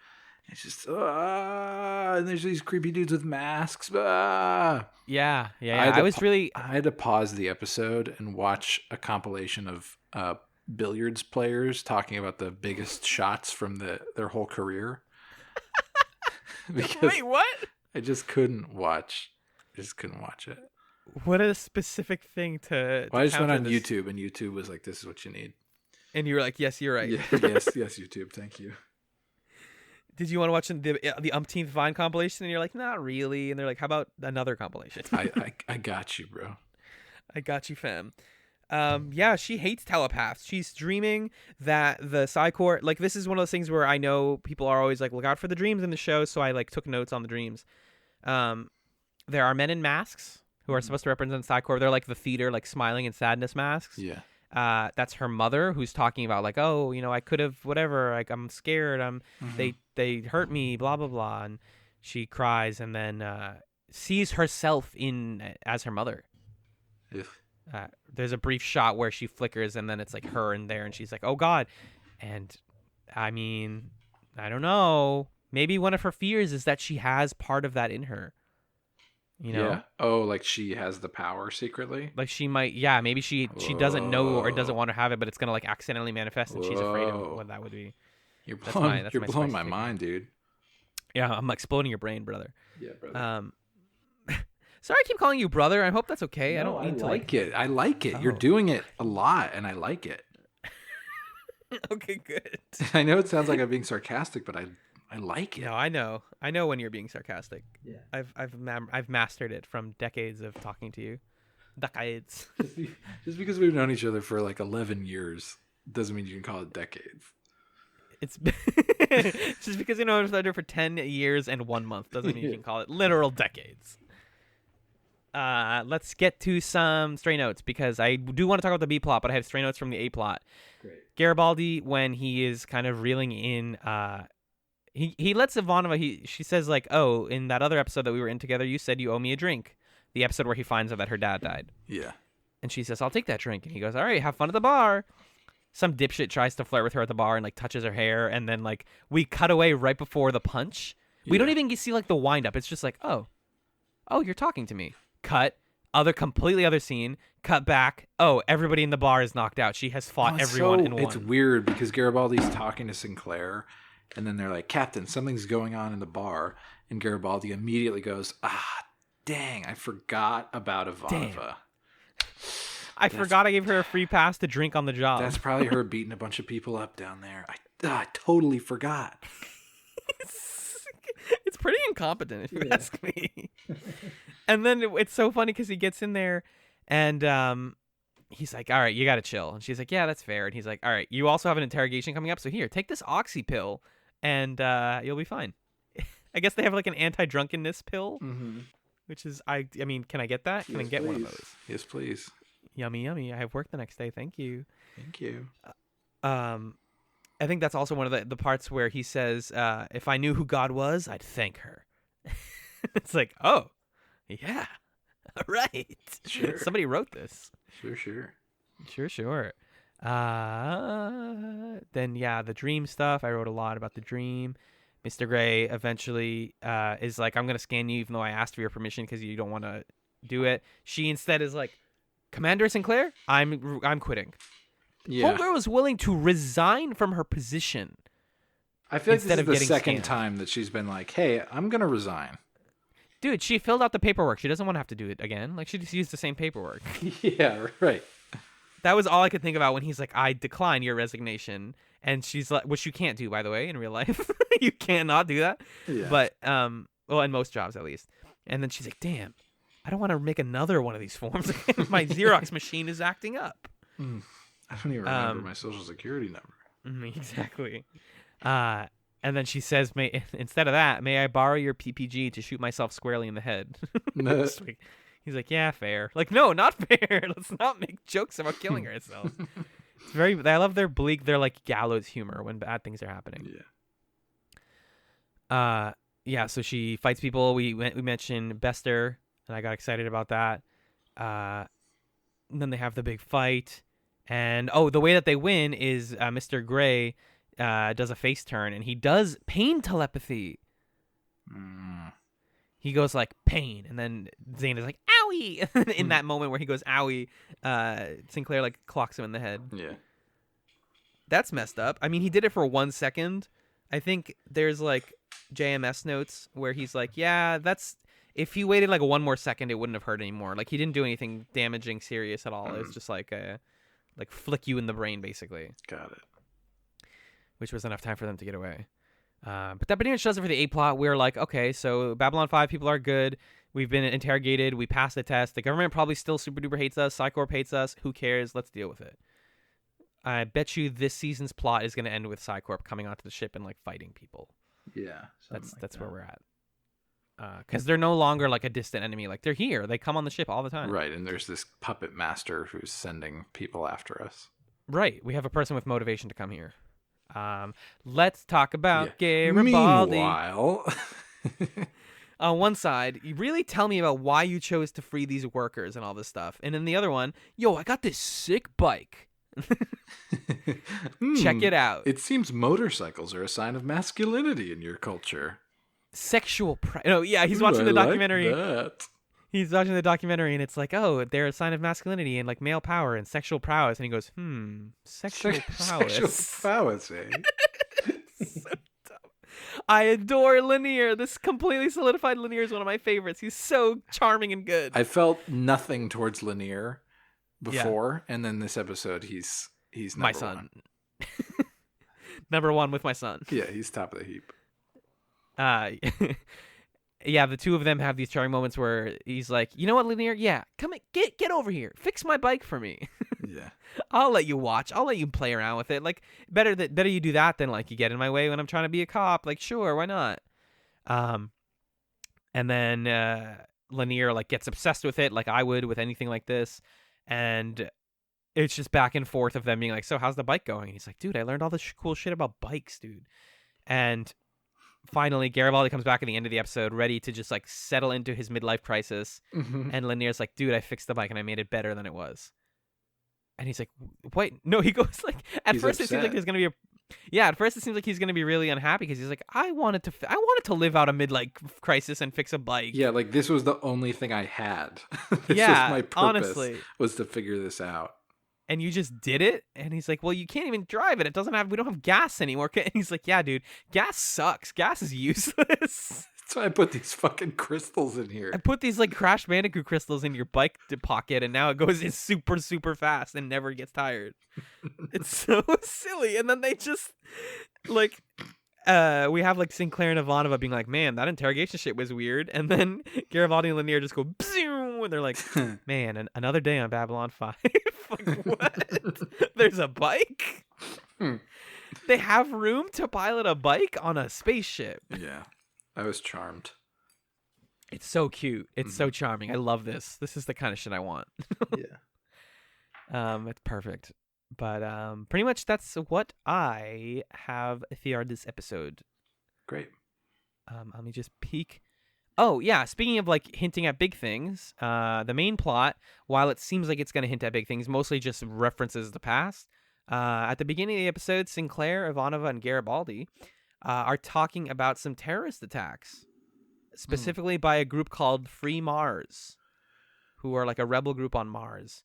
It's just, and there's these creepy dudes with masks. Yeah. I had to pause the episode and watch a compilation of billiards players talking about the biggest shots from their whole career. Wait, what? I just couldn't watch. it. What a specific thing to I just went on YouTube, and YouTube was like, "This is what you need." And you were like, "Yes, you're right." Yeah, yes, YouTube. Thank you. Did you want to watch the umpteenth Vine compilation? And you're like, "Not really." And they're like, "How about another compilation?" I got you, bro. I got you, fam. Yeah, she hates telepaths. She's dreaming that the Psy-Corps, like, this is one of those things where I know people are always like, look out for the dreams in the show, so I took notes on the dreams. There are men in masks who are supposed to represent Psy-Corps. They're like the theater, like smiling and sadness masks. Yeah. That's her mother, who's talking about like, oh, I could have whatever. Like, I'm scared. They hurt me. Blah blah blah. And she cries and then sees herself as her mother. There's a brief shot where she flickers and then it's like her in there and she's like, oh God. And I mean, I don't know. Maybe one of her fears is that she has part of that in her. Yeah. Oh, like she has the power secretly? Like she might, yeah, maybe she doesn't know or doesn't want to have it, but it's going to like accidentally manifest and she's afraid of what that would be. You're blowing my mind, dude. Yeah, I'm exploding your brain, brother. Yeah, brother. Sorry, I keep calling you brother. I hope that's okay. I No, don't mean to like it. I like it. Oh. You're doing it a lot, and I like it. Okay, good. I know it sounds like I'm being sarcastic, but I like it. No, I know. I know when you're being sarcastic. Yeah. I've mastered it from decades of talking to you. Decades. Just because we've known each other for like 11 years doesn't mean you can call it decades. It's just because you know I've for 10 years and 1 month doesn't mean you can call it literal decades. Let's get to some stray notes because I do want to talk about the B plot, but I have stray notes from the A plot. Great. Garibaldi, when he is kind of reeling in, he lets Ivanova. She says like, "Oh, in that other episode that we were in together, you said you owe me a drink." The episode where he finds out that her dad died. Yeah. And she says, "I'll take that drink." And he goes, "All right, have fun at the bar." Some dipshit tries to flirt with her at the bar and like touches her hair, and then like we cut away right before the punch. We don't even see like the wind up. It's just like, oh, you're talking to me. Cut. Completely other scene. Cut back. Oh, everybody in the bar is knocked out. She has fought everyone in one. It's weird because Garibaldi's talking to Sinclair, and then they're like, "Captain, something's going on in the bar," and Garibaldi immediately goes, "Dang, I forgot about Ivanova." I forgot I gave her a free pass to drink on the job. That's probably her beating a bunch of people up down there. I totally forgot. It's pretty incompetent, if you ask me. And then it's so funny because he gets in there and he's like, "All right, you got to chill." And she's like, "Yeah, that's fair." And he's like, "All right, you also have an interrogation coming up. So here, take this oxy pill and you'll be fine." I guess they have like an anti-drunkenness pill, which is, I mean, can I get that? Can I get one of those? Yes, please. Yummy, yummy. I have work the next day. Thank you. Thank you. I think that's also one of the parts where he says, "If I knew who God was, I'd thank her." It's like, oh, yeah, all right. Sure. Somebody wrote this. Sure. Sure. Then, yeah, the dream stuff. I wrote a lot about the dream. Mr. Gray eventually is like, "I'm going to scan you even though I asked for your permission because you don't want to do it." She instead is like, "Commander Sinclair, I'm quitting." Yeah. Homegirl was willing to resign from her position. I feel like instead this of is the getting second scanned. time that she's been like, "Hey, I'm going to resign." Dude, she filled out the paperwork. She doesn't want to have to do it again. Like, she just used the same paperwork. Yeah, right. That was all I could think about when he's like, "I decline your resignation." And she's like, which you can't do, by the way, in real life. You cannot do that. Yeah. But, well, in most jobs, at least. And then she's like, "Damn, I don't want to make another one of these forms. My Xerox machine is acting up." I don't even remember my social security number. Exactly. And then she says, instead of that, "May I borrow your PPG to shoot myself squarely in the head?" No. He's like, "Yeah, fair." Like, no, not fair. Let's not make jokes about killing herself. It's I love their bleak, their like gallows humor when bad things are happening. Yeah. Yeah. So she fights people. We mentioned Bester, and I got excited about that. And then they have the big fight. And, the way that they win is Mr. Gray does a face turn, and he does pain telepathy. He goes like, "Pain," and then Zane is like, "Owie!" In that moment where he goes, "Owie," Sinclair like clocks him in the head. Yeah. That's messed up. I mean, he did it for 1 second. I think there's like JMS notes where he's like, "Yeah, that's... if he waited like 1 more second, it wouldn't have hurt anymore." Like, he didn't do anything damaging, serious at all. It was just like flick you in the brain, basically. Got it. Which was enough time for them to get away. But that pretty much does it for the A plot. We're like, okay, so Babylon 5 people are good. We've been interrogated. We passed the test. The government probably still super duper hates us. Psycorp hates us. Who cares? Let's deal with it. I bet you this season's plot is going to end with Psycorp coming onto the ship and like fighting people. Yeah. That's where we're at. Because they're no longer like a distant enemy. Like, they're here. They come on the ship all the time. Right, and there's this puppet master who's sending people after us. Right. We have a person with motivation to come here. Let's talk about Garibaldi. Meanwhile, on one side, you really tell me about why you chose to free these workers and all this stuff. And then the other one, "Yo, I got this sick bike." Check it out. It seems motorcycles are a sign of masculinity in your culture. Sexual no, yeah, he's watching the documentary. Like that. He's watching the documentary, and it's like, "Oh, they're a sign of masculinity and like male power and sexual prowess." And he goes, sexual prowess. Sexual prowess, eh? So dumb. I adore Lanier. This completely solidified Lanier is one of my favorites. He's so charming and good. I felt nothing towards Lanier before, and then this episode, he's number my son. Number one with my son. Yeah, he's top of the heap. Yeah, the two of them have these charming moments where he's like, you know what, Lanier? Yeah, come get over here. Fix my bike for me. Yeah. I'll let you watch. I'll let you play around with it. Like, better you do that than like you get in my way when I'm trying to be a cop. Like, sure, why not? And then Lanier like gets obsessed with it, like I would with anything like this, and it's just back and forth of them being like, so how's the bike going? And he's like, dude, I learned all this cool shit about bikes, dude. And finally, Garibaldi comes back at the end of the episode, ready to just like settle into his midlife crisis. Mm-hmm. And Lanier's like, dude, I fixed the bike and I made it better than it was. And he's like, wait, no, he goes like, at He's first upset. it seems like there's going to be at first it seems like he's going to be really unhappy because he's like, I wanted to live out a midlife crisis and fix a bike. Yeah, like this was the only thing I had. This Yeah, was my purpose, honestly. was to figure this out. And you just did it? And he's like, well, you can't even drive it. We don't have gas anymore. And he's like, yeah, dude, gas sucks. Gas is useless. That's why I put these fucking crystals in here. I put these like Crash Bandicoot crystals in your bike pocket, and now it goes in super, super fast and never gets tired. It's so silly. And then they just like, we have like Sinclair and Ivanova being like, man, that interrogation shit was weird. And then Garibaldi and Lanier just go, Pshew! And they're like, man, another day on Babylon 5. Like, what? There's a bike? They have room to pilot a bike on a spaceship. Yeah, I was charmed. It's so cute. It's so charming. I love this. This is the kind of shit I want. Yeah. It's perfect. But pretty much that's what I have for this episode. Great. Let me just peek. Oh, yeah. Speaking of like hinting at big things, the main plot, while it seems like it's going to hint at big things, mostly just references the past. At the beginning of the episode, Sinclair, Ivanova, and Garibaldi are talking about some terrorist attacks, specifically by a group called Free Mars, who are like a rebel group on Mars.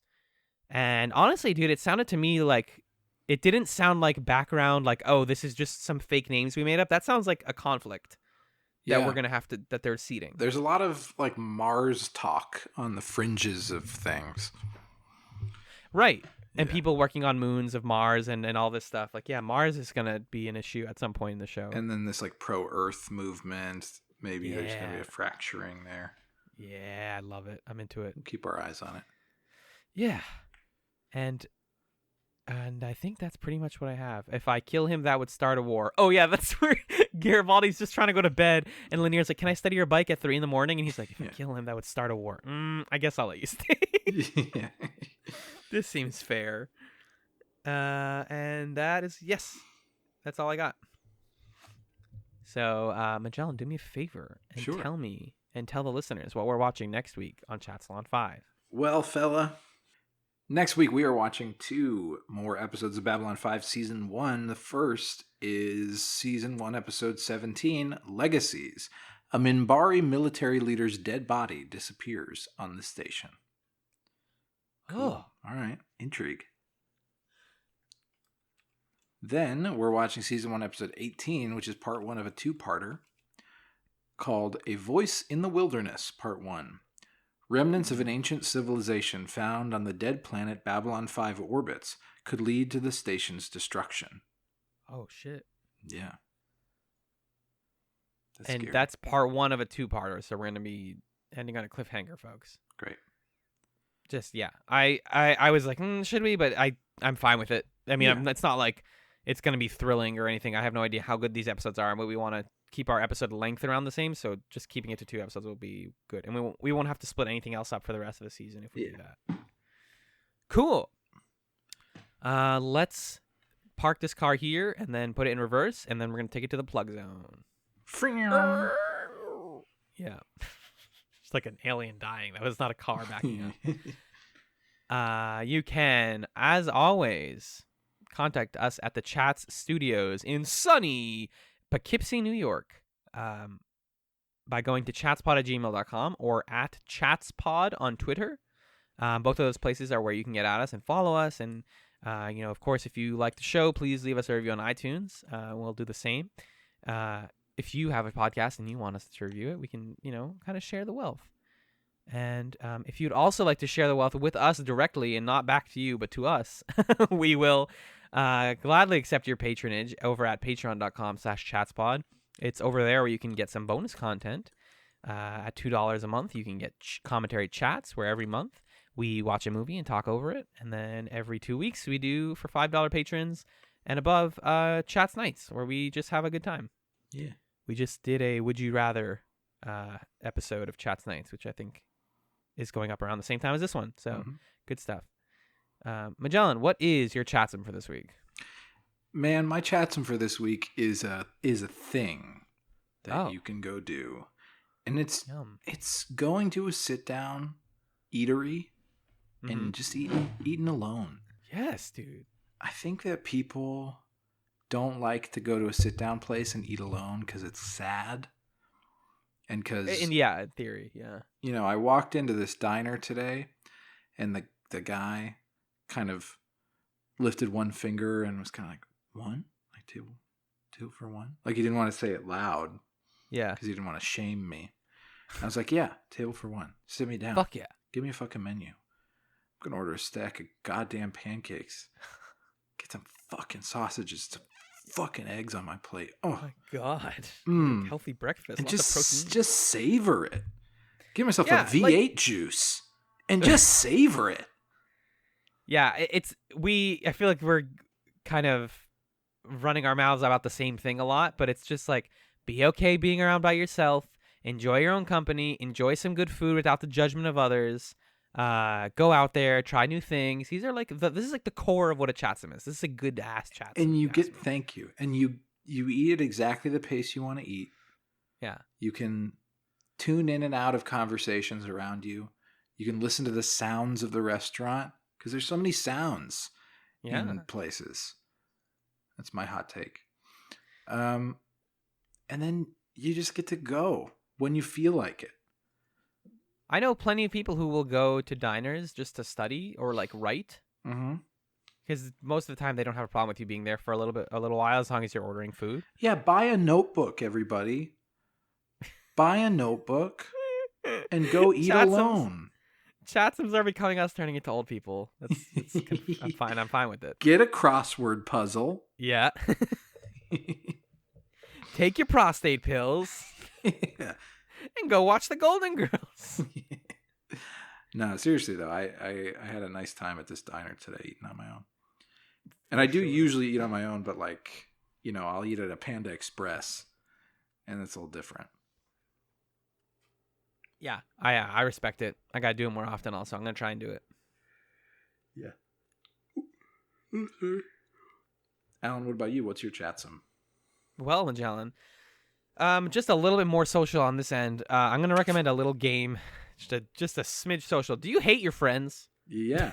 And honestly, dude, it sounded to me like it didn't sound like background, like, oh, this is just some fake names we made up. That sounds like a conflict that we're going to have to, that they're seeding. There's a lot of like Mars talk on the fringes of things. Right. And people working on moons of Mars and all this stuff. Like, yeah, Mars is going to be an issue at some point in the show. And then this like pro-Earth movement. Maybe there's going to be a fracturing there. Yeah, I love it. I'm into it. We'll keep our eyes on it. Yeah. And I think that's pretty much what I have. If I kill him, that would start a war. Oh, yeah, that's where Garibaldi's just trying to go to bed. And Lanier's like, can I study your bike at 3 a.m? And he's like, if I kill him, that would start a war. I guess I'll let you stay. Yeah. This seems fair. And that is, yes, that's all I got. So, Magellan, do me a favor and tell me and tell the listeners what we're watching next week on Chatzylon 5. Well, fella, next week we are watching 2 more episodes of Babylon 5 Season 1. The first is Season 1, Episode 17, Legacies. A Minbari military leader's dead body disappears on the station. Cool. All right. Intrigue. Then we're watching Season 1, Episode 18, which is Part 1 of a 2-parter called A Voice in the Wilderness, Part 1. Remnants of an ancient civilization found on the dead planet Babylon 5 orbits could lead to the station's destruction. Oh, shit. Yeah. That's Part 1 of a 2-parter, so we're going to be ending on a cliffhanger, folks. Great. Just, yeah. I was like, should we? But I'm fine with it. I mean, it's not like it's going to be thrilling or anything. I have no idea how good these episodes are, but we want to keep our episode length around the same, so just keeping it to 2 episodes will be good. And we won't have to split anything else up for the rest of the season if we do that. Cool. Let's park this car here and then put it in reverse, and then we're going to take it to the plug zone. Yeah. It's like an alien dying. That was not a car backing up. You can, as always, contact us at the Chats Studios in sunny Poughkeepsie, New York, by going to chatspod@gmail.com or at chatspod on Twitter. Both of those places are where you can get at us and follow us. And, of course, if you like the show, please leave us a review on iTunes. We'll do the same. if you have a podcast and you want us to review it, we can, kind of share the wealth. And if you'd also like to share the wealth with us directly and not back to you, but to us, we will gladly accept your patronage over at patreon.com/chatspod. It's over there where you can get some bonus content. At $2 a month, you can get commentary chats where every month we watch a movie and talk over it. And then every 2 weeks we do, for $5 patrons and above, Chats Nights, where we just have a good time. Yeah. We just did a Would You Rather episode of Chats Nights, which I think is going up around the same time as this one. So good stuff. Magellan, what is your chatsum for this week? Man, my chatsum for this week is a thing that you can go do. And it's going to a sit-down eatery and just eating alone. Yes, dude. I think that people don't like to go to a sit-down place and eat alone because it's sad. And because... in theory, yeah. I walked into this diner today, and the guy kind of lifted one finger and was kind of like, one? Like two for one? Like he didn't want to say it loud. Yeah. Because he didn't want to shame me. I was like, yeah, table for one. Sit me down. Fuck yeah. Give me a fucking menu. I'm going to order a stack of goddamn pancakes. Get some fucking sausages, some fucking eggs on my plate. Oh my God. Healthy breakfast. And lots of protein. just savor it. Give myself a V8 juice and just savor it. Yeah, I feel like we're kind of running our mouths about the same thing a lot, but it's just like, be okay being around by yourself, enjoy your own company, enjoy some good food without the judgment of others, go out there, try new things. These are this is like the core of what a chatsum is. This is a good ass chatsum. And you get, thank you. And you eat at exactly the pace you want to eat. Yeah. You can tune in and out of conversations around you. You can listen to the sounds of the restaurant because there's so many sounds in places. That's my hot take. And then you just get to go when you feel like it. I know plenty of people who will go to diners just to study or write. Because most of the time they don't have a problem with you being there for a little while, as long as you're ordering food. Yeah, buy a notebook, everybody. Buy a notebook and go eat alone. Chatsums are becoming us turning into old people. I'm fine. I'm fine with it. Get a crossword puzzle. Yeah. Take your prostate pills. Yeah. And go watch the Golden Girls. No, seriously though, I had a nice time at this diner today eating on my own. And I do usually eat on my own, but I'll eat at a Panda Express, and it's a little different. Yeah, I respect it. I gotta do it more often. Also, I'm gonna try and do it. Yeah. Alan, what about you? What's your chatsum? Well, Magellan, just a little bit more social on this end. I'm gonna recommend a little game, just a smidge social. Do you hate your friends? Yeah.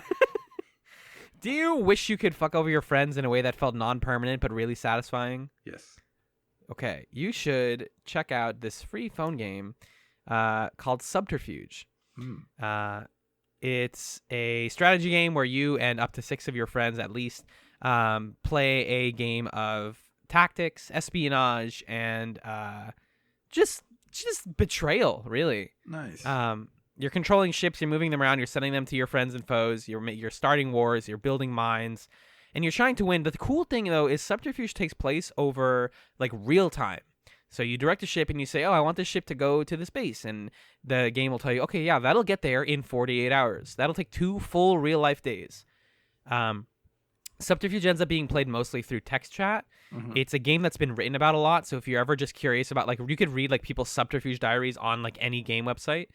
Do you wish you could fuck over your friends in a way that felt non-permanent but really satisfying? Yes. Okay, you should check out this free phone game called Subterfuge. It's a strategy game where you and up to 6 of your friends at least play a game of tactics, espionage, and just betrayal, really. Nice. You're controlling ships, you're moving them around, you're sending them to your friends and foes, you're starting wars, you're building mines, and you're trying to win. The cool thing, though, is Subterfuge takes place over, real time. So you direct a ship and you say, I want this ship to go to this base. And the game will tell you, okay, yeah, that'll get there in 48 hours. That'll take 2 full real-life days. Subterfuge ends up being played mostly through text chat. It's a game that's been written about a lot, so if you're ever just curious about, you could read, people's Subterfuge diaries on, any game website.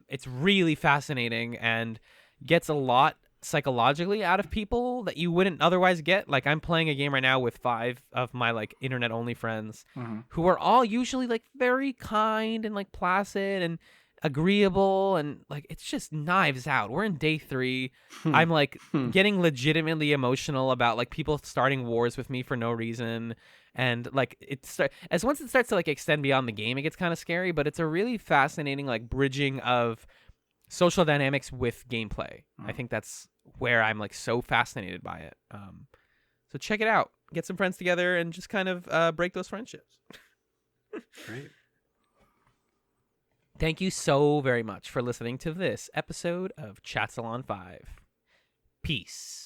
It's really fascinating and gets a lot psychologically out of people that you wouldn't otherwise get. I'm playing a game right now with 5 of my, internet-only friends who are all usually, very kind and, placid and agreeable, and it's just knives out. We're in day 3. I'm getting legitimately emotional about people starting wars with me for no reason, and once it starts to extend beyond the game, it gets kind of scary. But it's a really fascinating bridging of social dynamics with gameplay. I think that's where I'm so fascinated by it. So check it out. Get some friends together and just kind of break those friendships. Great. Thank you so very much for listening to this episode of Chatzylon 5. Peace.